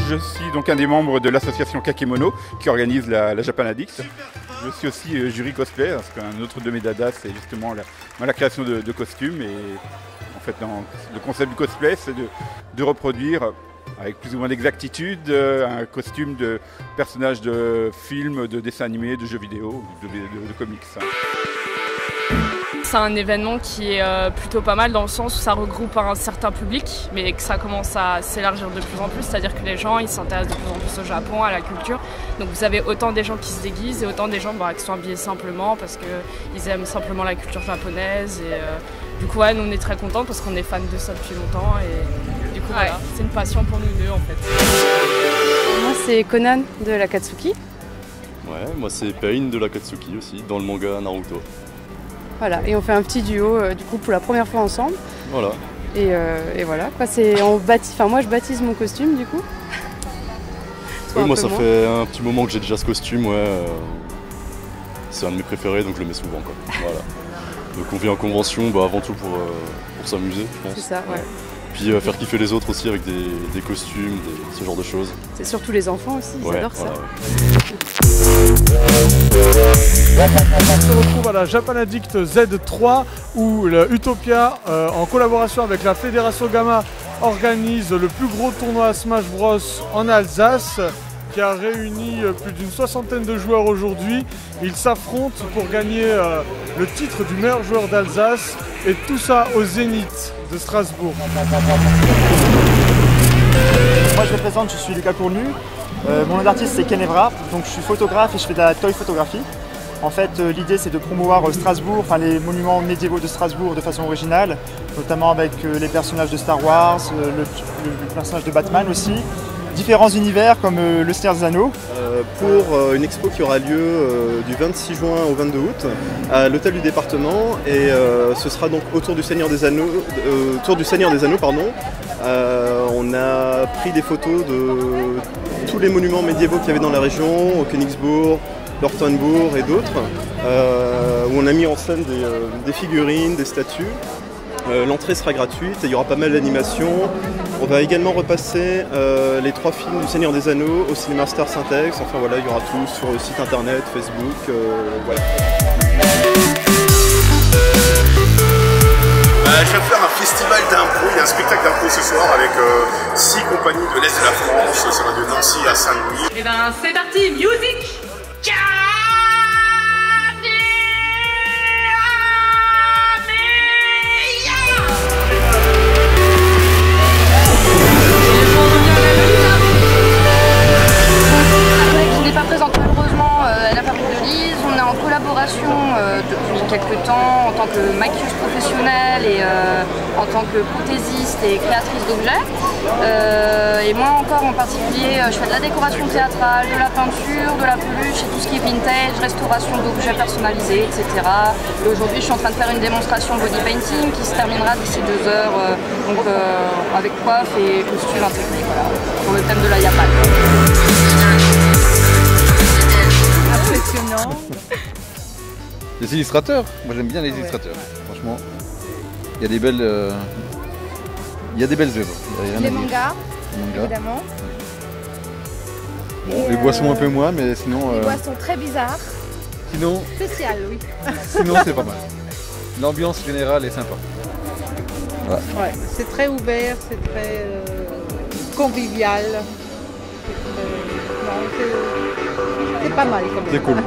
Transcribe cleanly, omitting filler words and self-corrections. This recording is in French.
je suis donc un des membres de l'association Kakemono qui organise la Japan Addict. Je suis aussi jury cosplay, parce qu'un autre de mes dadas, c'est justement la création de costumes. Et en fait, le concept du cosplay, c'est de reproduire avec plus ou moins d'exactitude un costume de personnage de films, de dessins animés, de jeux vidéo, de comics. C'est un événement qui est plutôt pas mal dans le sens où ça regroupe un certain public, mais que ça commence à s'élargir de plus en plus, c'est-à-dire que les gens ils s'intéressent de plus en plus au Japon, à la culture. Donc vous avez autant des gens qui se déguisent et autant des gens qui sont habillés simplement parce qu'ils aiment simplement la culture japonaise. Et du coup, ouais, nous on est très contents parce qu'on est fans de ça depuis longtemps et du coup, voilà, c'est une passion pour nous deux en fait. Moi c'est Conan de l'Akatsuki. Ouais, moi c'est Pain de l'Akatsuki aussi, dans le manga Naruto. Voilà, et on fait un petit duo du coup pour la première fois ensemble. Voilà. Et voilà, moi je baptise mon costume du coup. Oui, moi ça fait un petit moment que j'ai déjà ce costume, ouais. C'est un de mes préférés donc je le mets souvent quoi. Voilà. Donc on vient en convention avant tout pour s'amuser je pense. C'est ça, ouais. Puis faire kiffer les autres aussi avec des costumes, ce genre de choses. C'est surtout les enfants aussi, ils adorent ça. On se retrouve à la Japan Addict Z3 où Utopia, en collaboration avec la Fédération Gamma, organise le plus gros tournoi Smash Bros en Alsace qui a réuni plus d'une soixantaine de joueurs aujourd'hui. Ils s'affrontent pour gagner le titre du meilleur joueur d'Alsace et tout ça au Zénith de Strasbourg. Moi je me présente, je suis Lucas Cournu. Mon nom d'artiste c'est Ken Evra, donc je suis photographe et je fais de la toy photographie. En fait l'idée c'est de promouvoir Strasbourg, enfin les monuments médiévaux de Strasbourg de façon originale, notamment avec les personnages de Star Wars, le personnage de Batman aussi, différents univers comme le Seigneur des Anneaux. Pour une expo qui aura lieu du 26 juin au 22 août à l'hôtel du département et ce sera donc autour du Seigneur des Anneaux, on a pris des photos de tous les monuments médiévaux qu'il y avait dans la région, au Königsbourg, Lortenbourg et d'autres, où on a mis en scène des figurines, des statues. L'entrée sera gratuite et il y aura pas mal d'animations. On va également repasser les 3 films du Seigneur des Anneaux au Cinéma Star Syntex. Enfin voilà, il y aura tout sur le site internet, Facebook, voilà. Je viens de faire un festival d'impro, il y a un spectacle d'impro ce soir avec 6 compagnies de l'Est de la France, ça va de Nancy à Saint-Louis. Et ben c'est parti, musique! En collaboration depuis quelques temps en tant que maquilleuse professionnelle et en tant que prothésiste et créatrice d'objets. Et moi encore en particulier, je fais de la décoration théâtrale, de la peinture, de la peluche et tout ce qui est vintage, restauration d'objets personnalisés, etc. Et aujourd'hui je suis en train de faire une démonstration body painting qui se terminera d'ici 2 heures, avec coiffe et costume intégré, voilà, pour le thème de la Japan. Impressionnant. Les illustrateurs, moi j'aime bien les illustrateurs, franchement. Il y a des belles, œuvres. Les mangas, évidemment. Bon, les boissons un peu moins, mais sinon... Les boissons très bizarres. Sinon... Spéciales, oui. Sinon c'est pas mal. L'ambiance générale est sympa. Voilà. Ouais, c'est très ouvert, c'est très convivial. C'est pas mal comme ça. C'est cool.